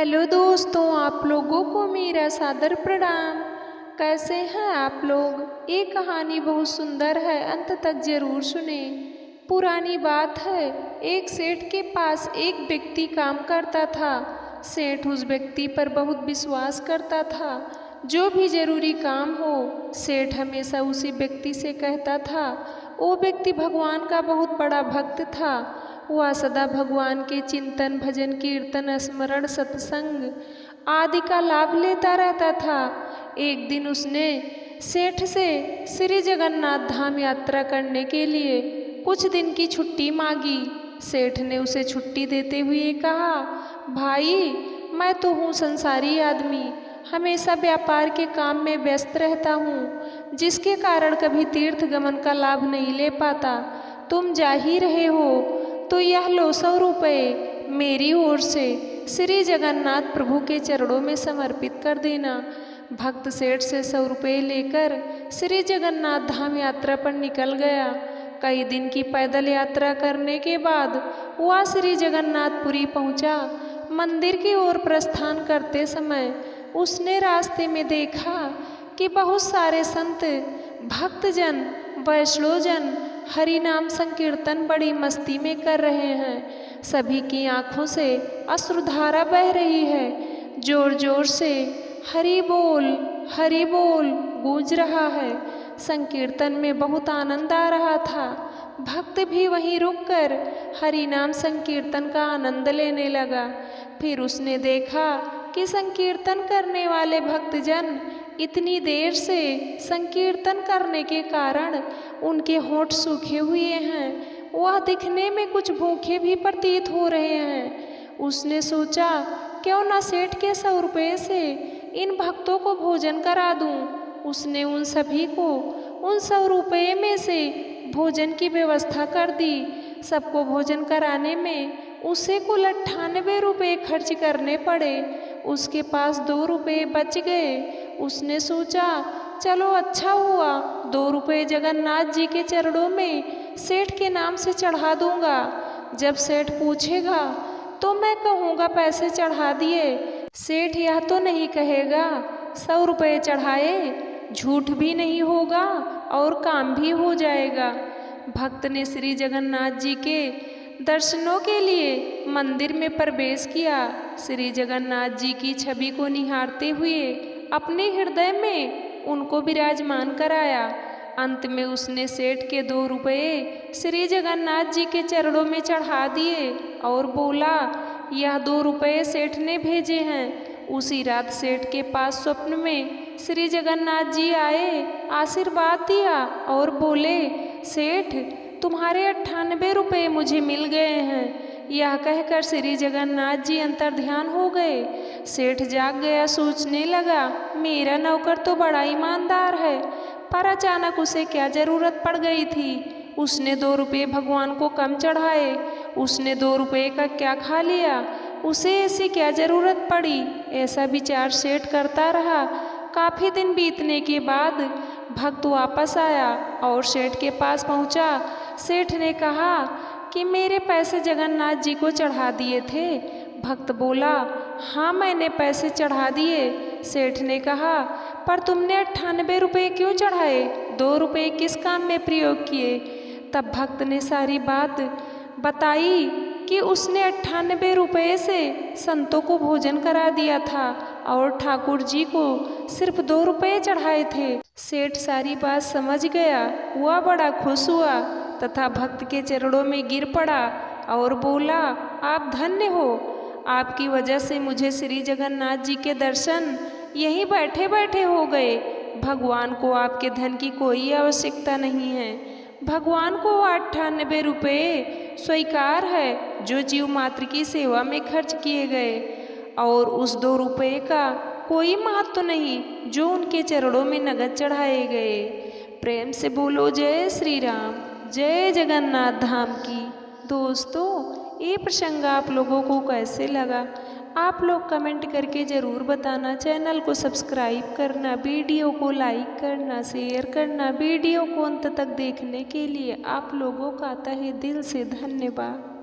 Hello दोस्तों, आप लोगों को मेरा सादर प्रणाम। कैसे हैं आप लोग। ये कहानी बहुत सुंदर है, अंत तक जरूर सुने। पुरानी बात है, एक सेठ के पास एक व्यक्ति काम करता था। सेठ उस व्यक्ति पर बहुत विश्वास करता था। जो भी जरूरी काम हो सेठ हमेशा उसी व्यक्ति से कहता था। वो व्यक्ति भगवान का बहुत बड़ा भक्त था। वह सदा भगवान के चिंतन, भजन, कीर्तन, स्मरण, सत्संग आदि का लाभ लेता रहता था। एक दिन उसने सेठ से श्री जगन्नाथ धाम यात्रा करने के लिए कुछ दिन की छुट्टी मांगी। सेठ ने उसे छुट्टी देते हुए कहा, भाई मैं तो हूँ संसारी आदमी, हमेशा व्यापार के काम में व्यस्त रहता हूँ, जिसके कारण कभी तीर्थ गमन का लाभ नहीं ले पाता। तुम जा ही रहे हो तो यह लो 100 रुपये मेरी ओर से श्री जगन्नाथ प्रभु के चरणों में समर्पित कर देना। भक्त सेठ से 100 रुपये लेकर श्री जगन्नाथ धाम यात्रा पर निकल गया। कई दिन की पैदल यात्रा करने के बाद वह श्री जगन्नाथपुरी पहुंचा। मंदिर की ओर प्रस्थान करते समय उसने रास्ते में देखा कि बहुत सारे संत, भक्तजन, वैष्णवजन हरि नाम संकीर्तन बड़ी मस्ती में कर रहे हैं। सभी की आंखों से अश्रुधारा बह रही है। जोर जोर से हरि बोल गूंज रहा है। संकीर्तन में बहुत आनंद आ रहा था। भक्त भी वहीं रुककर हरि नाम संकीर्तन का आनंद लेने लगा। फिर उसने देखा कि संकीर्तन करने वाले भक्तजन इतनी देर से संकीर्तन करने के कारण उनके होंठ सूखे हुए हैं। वह दिखने में कुछ भूखे भी प्रतीत हो रहे हैं। उसने सोचा, क्यों न सेठ के 100 रुपये से इन भक्तों को भोजन करा दूं। उसने उन सभी को उन 100 रुपये में से भोजन की व्यवस्था कर दी। सबको भोजन कराने में उसे कुल 98 रुपये खर्च करने पड़े। उसके पास 2 रुपये बच गए। उसने सोचा, चलो अच्छा हुआ, 2 रुपये जगन्नाथ जी के चरणों में सेठ के नाम से चढ़ा दूंगा। जब सेठ पूछेगा तो मैं कहूँगा पैसे चढ़ा दिए। सेठ यह तो नहीं कहेगा 100 रुपये चढ़ाए, झूठ भी नहीं होगा और काम भी हो जाएगा। भक्त ने श्री जगन्नाथ जी के दर्शनों के लिए मंदिर में प्रवेश किया। श्री जगन्नाथ जी की छवि को निहारते हुए अपने हृदय में उनको विराजमान कराया। अंत में उसने सेठ के 2 रुपये श्री जगन्नाथ जी के चरणों में चढ़ा दिए और बोला, यह 2 रुपये सेठ ने भेजे हैं। उसी रात सेठ के पास स्वप्न में श्री जगन्नाथ जी आए, आशीर्वाद दिया और बोले, सेठ तुम्हारे 98 रुपये मुझे मिल गए हैं। यह कहकर श्री जगन्नाथ जी अंतर्ध्यान हो गए। सेठ जाग गया, सोचने लगा, मेरा नौकर तो बड़ा ईमानदार है, पर अचानक उसे क्या जरूरत पड़ गई थी। उसने 2 रुपये भगवान को कम चढ़ाए। उसने 2 रुपये का क्या खा लिया, उसे ऐसी क्या जरूरत पड़ी। ऐसा विचार सेठ करता रहा। काफ़ी दिन बीतने के बाद भक्त वापस आया और सेठ के पास पहुंचा। सेठ ने कहा कि मेरे पैसे जगन्नाथ जी को चढ़ा दिए थे। भक्त बोला, हाँ मैंने पैसे चढ़ा दिए। सेठ ने कहा, पर तुमने 98 रुपये क्यों चढ़ाए, 2 रुपये किस काम में प्रयोग किए। तब भक्त ने सारी बात बताई कि उसने 98 रुपये से संतों को भोजन करा दिया था और ठाकुर जी को सिर्फ 2 रुपये चढ़ाए थे। सेठ सारी बात समझ गया। वह बड़ा खुश हुआ तथा भक्त के चरणों में गिर पड़ा और बोला, आप धन्य हो, आपकी वजह से मुझे श्री जगन्नाथ जी के दर्शन यहीं बैठे बैठे हो गए। भगवान को आपके धन की कोई आवश्यकता नहीं है। भगवान को 98 रुपये स्वीकार है जो जीव मात्र की सेवा में खर्च किए गए, और उस 2 रुपये का कोई महत्व नहीं जो उनके चरणों में नगद चढ़ाए गए। प्रेम से बोलो जय श्री राम, जय जगन्नाथ धाम की। दोस्तों, ये प्रसंग आप लोगों को कैसे लगा, आप लोग कमेंट करके ज़रूर बताना। चैनल को सब्सक्राइब करना, वीडियो को लाइक करना, शेयर करना। वीडियो को अंत तक देखने के लिए आप लोगों का तहे दिल से धन्यवाद।